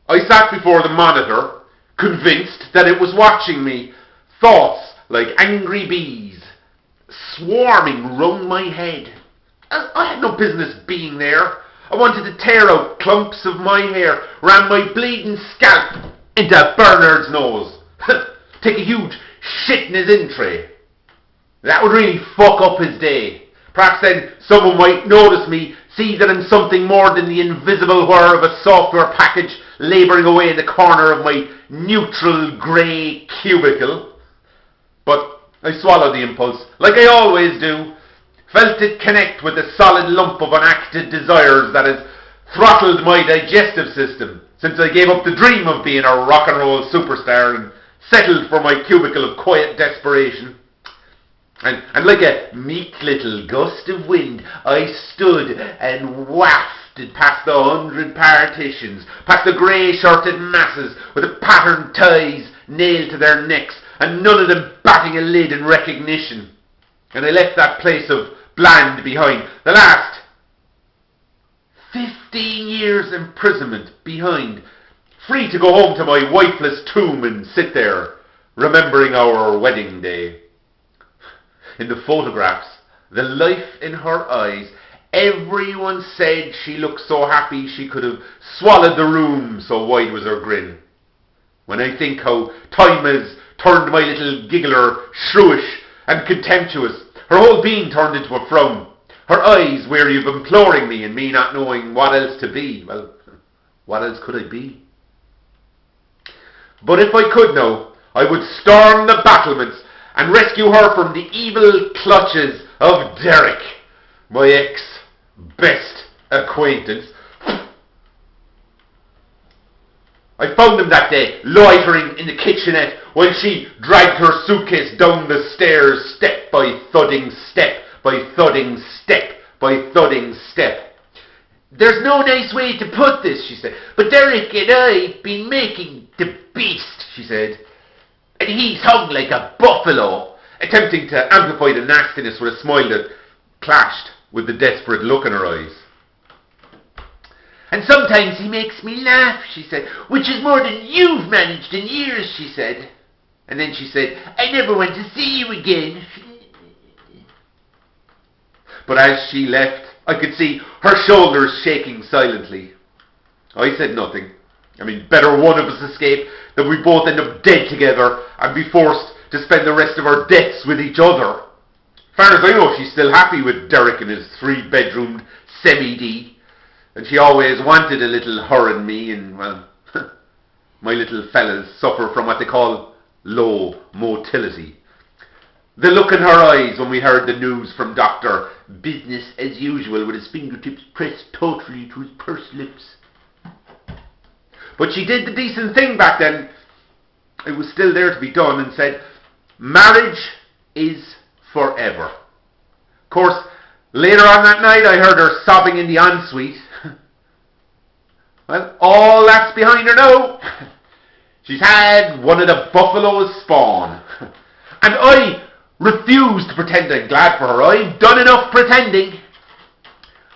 I sat before the monitor, convinced that it was watching me, thoughts like angry bees swarming round my head. I had no business being there. I wanted to tear out clumps of my hair, ram my bleeding scalp into Bernard's nose, take a huge shit in his in tray. That would really fuck up his day. Perhaps then someone might notice me, see that I'm something more than the invisible whir of a software package labouring away in the corner of my neutral grey cubicle. But I swallowed the impulse, like I always do, felt it connect with the solid lump of unacted desires that has throttled my digestive system since I gave up the dream of being a rock and roll superstar and settled for my cubicle of quiet desperation. And like a meek little gust of wind, I stood and wafted past the 100 partitions, past the grey-shirted masses with the patterned ties nailed to their necks, and none of them batting a lid in recognition. And I left that place of bland behind, the last 15 years imprisonment behind, free to go home to my wifeless tomb and sit there, remembering our wedding day. In the photographs, the life in her eyes, everyone said she looked so happy she could have swallowed the room, so wide was her grin. When I think how time has turned my little giggler shrewish and contemptuous, her whole being turned into a frown, her eyes weary of imploring me and me not knowing what else to be. Well, what else could I be? But if I could now, I would storm the battlements and rescue her from the evil clutches of Derek, my ex-best acquaintance. I found him that day, loitering in the kitchenette, while she dragged her suitcase down the stairs, step by thudding step, by thudding step, by thudding step. "There's no nice way to put this," she said, "but Derek and I've been making the beast," she said. "And he's hung like a buffalo," attempting to amplify the nastiness with a smile that clashed with the desperate look in her eyes. "And sometimes he makes me laugh," she said, "which is more than you've managed in years," she said. And then she said, "I never want to see you again." But as she left, I could see her shoulders shaking silently. I said nothing. I mean, better one of us escape than we both end up dead together and be forced to spend the rest of our deaths with each other. Far as I know, she's still happy with Derek and his 3-bedroomed semi-D. And she always wanted a little her and me, and, well, my little fellas suffer from what they call low motility. The look in her eyes when we heard the news from Dr. Business as Usual with his fingertips pressed totally to his pursed lips. But she did the decent thing back then. It was still there to be done, and said, "Marriage is forever." Of course, later on that night I heard her sobbing in the ensuite. Well, all that's behind her now. She's had one of the buffalo's spawn. And I refuse to pretend I'm glad for her. I've done enough pretending.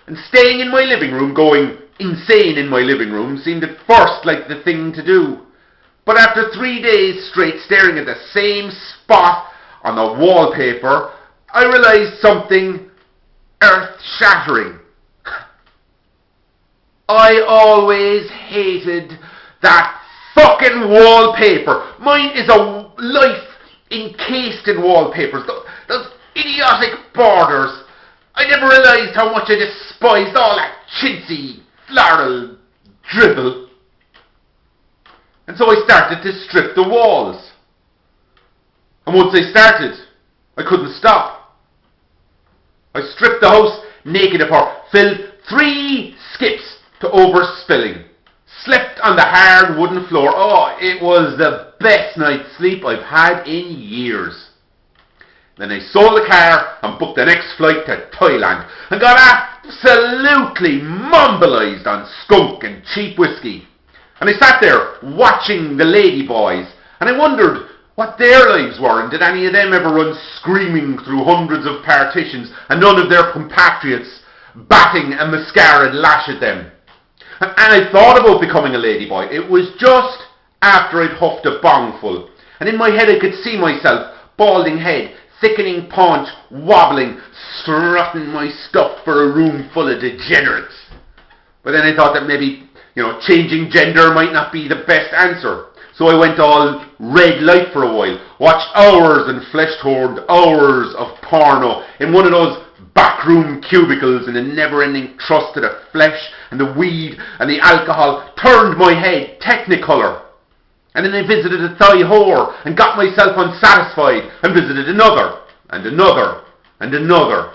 And staying in my living room, going insane in my living room, seemed at first like the thing to do. But after 3 days straight staring at the same spot on the wallpaper, I realized something earth-shattering. I always hated that fucking wallpaper. Mine is a life encased in wallpapers. Those idiotic borders. I never realised how much I despised all that chintzy, floral dribble. And so I started to strip the walls. And once I started, I couldn't stop. I stripped the house naked of her, filled 3 skips to overspilling, slept on the hard wooden floor. Oh, it was the best night's sleep I've had in years. Then I sold the car and booked the next flight to Thailand and got absolutely mobilized on skunk and cheap whiskey. And I sat there watching the lady boys, and I wondered what their lives were, and did any of them ever run screaming through hundreds of partitions and none of their compatriots batting a mascara lash at them. And I thought about becoming a ladyboy. It was just after I'd huffed a bongful. And in my head I could see myself, balding head, thickening paunch, wobbling, strutting my stuff for a room full of degenerates. But then I thought that maybe, changing gender might not be the best answer. So I went all red light for a while, watched hours and flesh-torn hours of porno in one of those backroom cubicles in a never-ending trust to the flesh and the weed and the alcohol turned my head technicolor. And then I visited a thigh whore and got myself unsatisfied and visited another and another and another.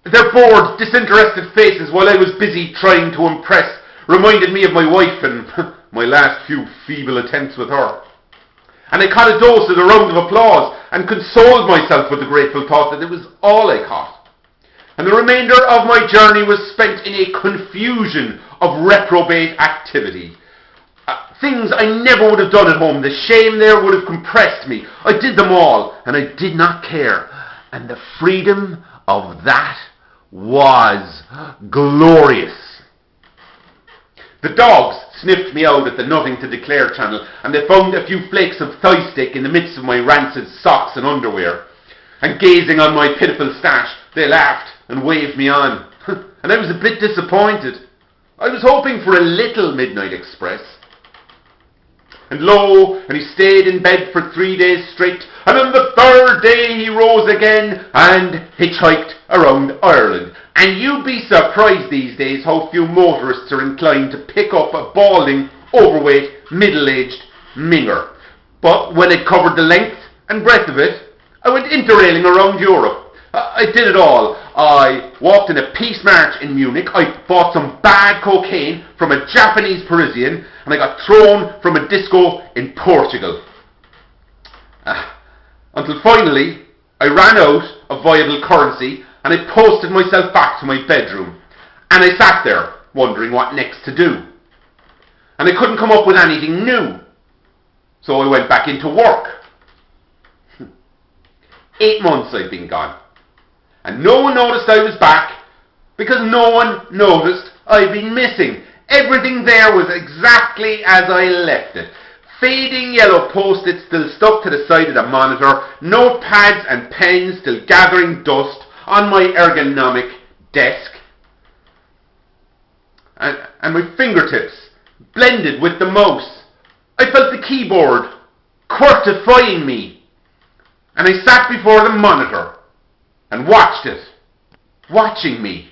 Their bored, disinterested faces while I was busy trying to impress reminded me of my wife and my last few feeble attempts with her. And I caught a dose of the round of applause and consoled myself with the grateful thought that it was all I caught. And the remainder of my journey was spent in a confusion of reprobate activity. Things I never would have done at home. The shame there would have compressed me. I did them all, and I did not care. And the freedom of that was glorious. The dogs sniffed me out at the Nothing to Declare channel, and they found a few flakes of thigh steak in the midst of my rancid socks and underwear. And gazing on my pitiful stash, they laughed and waved me on. And I was a bit disappointed. I was hoping for a little Midnight Express. And lo, and he stayed in bed for 3 days straight, and on the third day he rose again and hitchhiked around Ireland. And you'd be surprised these days how few motorists are inclined to pick up a balding, overweight, middle-aged minger. But when it covered the length and breadth of it, I went interrailing around Europe. I did it all. I walked in a peace march in Munich. I bought some bad cocaine from a Japanese Parisian, and I got thrown from a disco in Portugal. Until finally, I ran out of viable currency, and I posted myself back to my bedroom. And I sat there, wondering what next to do. And I couldn't come up with anything new. So I went back into work. 8 months I'd been gone. And no one noticed I was back, because no one noticed I'd been missing. Everything there was exactly as I left it. Fading yellow post-its still stuck to the side of the monitor, notepads and pens still gathering dust on my ergonomic desk, and my fingertips blended with the mouse. I felt the keyboard quirtifying me, and I sat before the monitor and watched it, watching me.